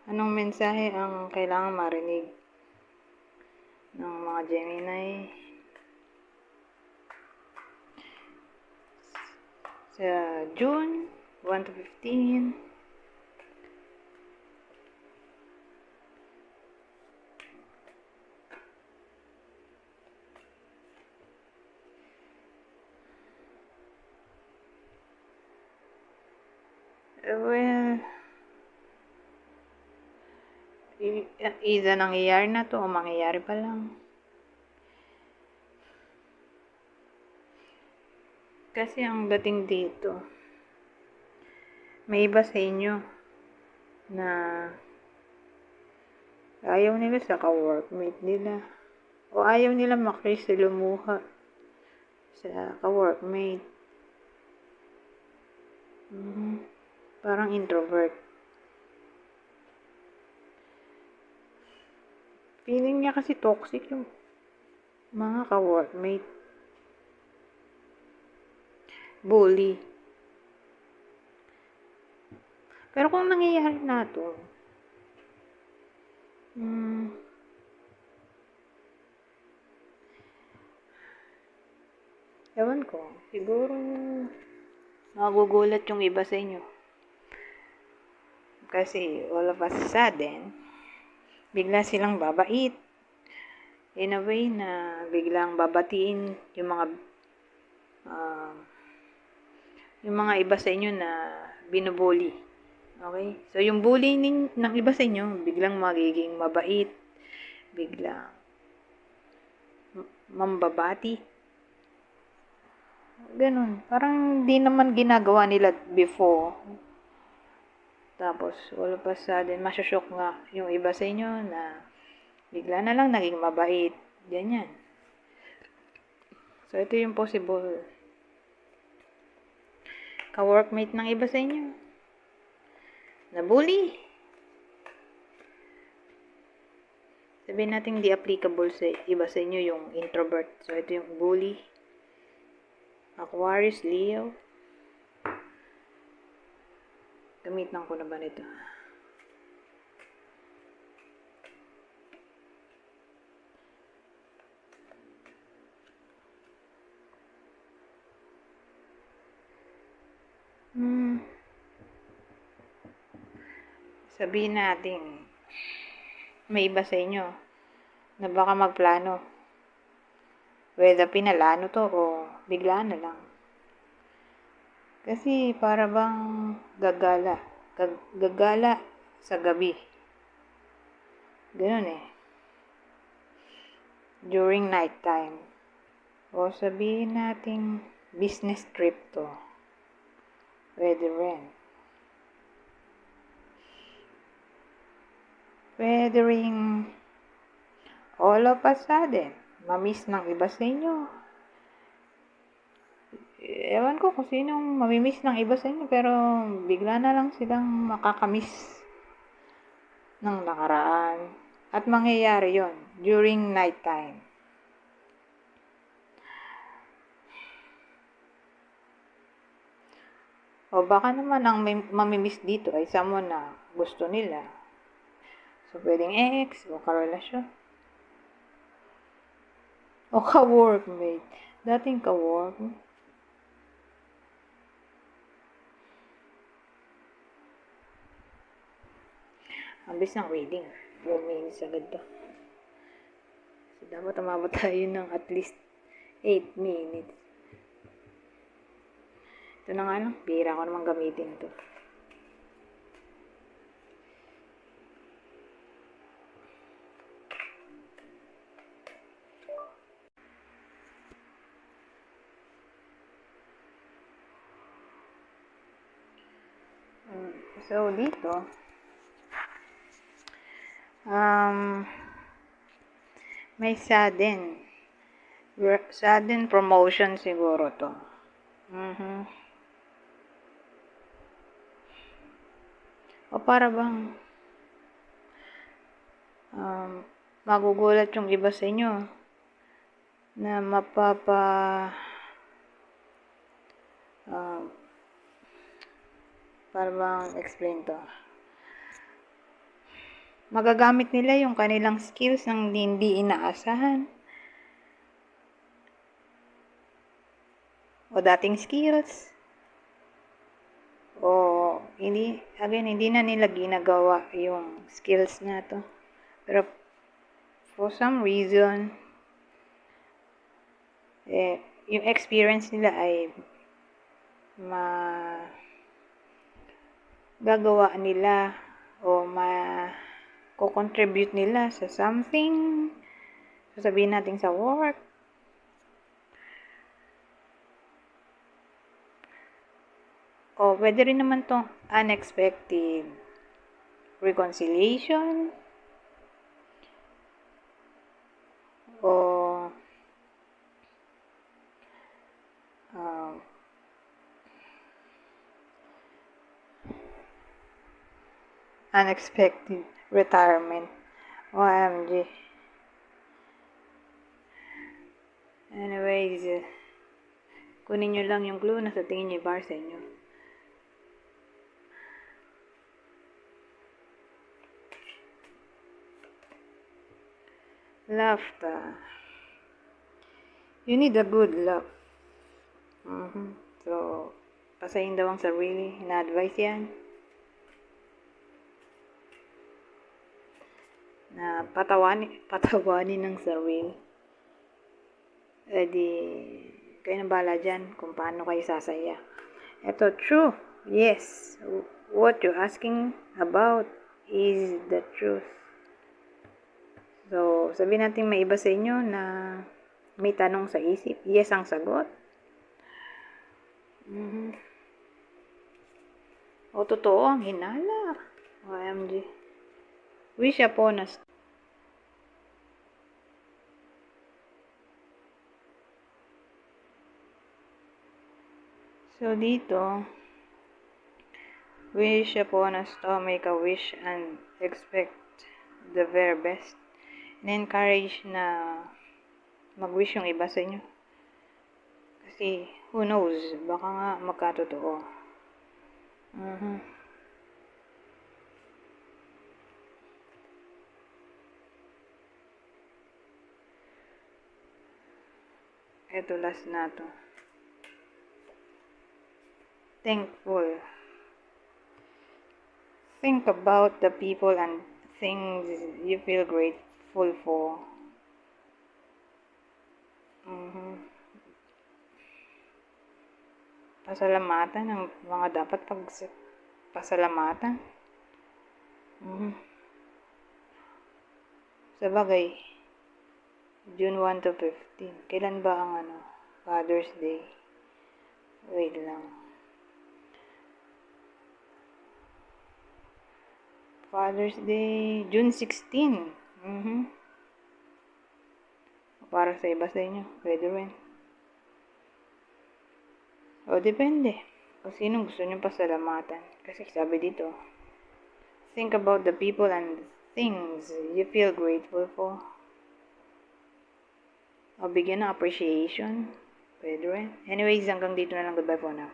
Anong mensahe ang kailangang marinig ng mga Gemini sa June 1 to 15? Well, either nangyayari na to o mangyayari pa lang. Kasi ang dating dito, may iba sa inyo na ayaw nila sa ka-workmate nila o ayaw nila makisalumuha sa ka-workmate. Parang introvert. Feeling niya kasi toxic yung mga ka-workmate. Bully. Pero kung nangyayari na to, ewan ko, siguro magugulat yung iba sa inyo. Kasi all of a sudden, bigla silang babait. In a way na biglang babatiin yung mga iba sa inyo na binubully. Okay? So, yung bully ng iba sa inyo, biglang magiging mabait, biglang mambabati. Ganun. Parang di naman ginagawa nila before. Tapos, all of a sudden, masyoshock nga yung iba sa inyo na bigla na lang naging mabait. Ganyan. So, ito yung possible ka-workmate ng iba sa inyo. Na-bully. Sabihin natin di applicable sa iba sa inyo yung introvert. So, ito yung bully. Aquarius, Leo. Gamitan ko na ba nito? Sabihin natin, may iba sa inyo na baka magplano. Whether pinalano to o bigla na lang. Kasi para bang gagala sa gabi. Ganun eh. During night time. O sabihin natin business trip to. Pwede rin. Pwede rin all of a sudden, mamiss ng iba sa inyo. Ewan ko kung sinong mamimiss ng iba sa inyo, pero bigla na lang silang makakamiss ng nakaraan. At mangyayari yon during night time. O baka naman ang mamimiss dito ay someone na gusto nila. So, pwedeng ex o karelasyon. O ka-workmate. Dating ka-workmate. Ang bilis ng reading. 4 minutes agad to. So, dapat umabot tayo ng at least 8 minutes. Ito na nga lang. Bihira ko naman gamitin to. So, dito, may sudden promotion siguro to. O para bang magugulat yung iba sa inyo na para bang explain to. magagamit nila yung kanilang skills ng hindi inaasahan. O dating skills. O hindi na nila ginagawa yung skills na to. Pero for some reason, yung experience nila ay gagawa nila o ko-contribute nila sa something, sasabihin natin sa work, o pwede rin naman tong unexpected reconciliation, o unexpected retirement. OMG. Anyways, kunin nyo lang yung clue na sa tingin nyo para sa inyo. Laughter. You need a good laugh. So, pasayin daw ang sarili. Na-advise yan. Na patawanin ng sarili. Di, kayo na bahala dyan kung paano kayo sasaya. Ito, true. Yes. What you're asking about is the truth. So, sabihin natin may iba sa inyo na may tanong sa isip. Yes ang sagot. O totoo ang hinala. OMG. Wish upon us. So, dito, wish upon us to make a wish and expect the very best. And encourage na mag-wish yung iba sa inyo. Kasi, who knows, baka nga magkatotoo. Ito, last na to. Thankful. Think about the people and things you feel grateful for. Pasalamatan ang mga dapat pasalamatan. Sabagay, June 1 to 15. Kailan ba ang Father's Day? Wait lang. Father's Day, June 16. Para sa iba sa inyo, pwede rin. O, depende. Kung sinong gusto nyo pasalamatan. Kasi sabi dito, think about the people and things you feel grateful for. O, bigyan ng appreciation. Pwede rin. Anyways, hanggang dito na lang. Goodbye for now.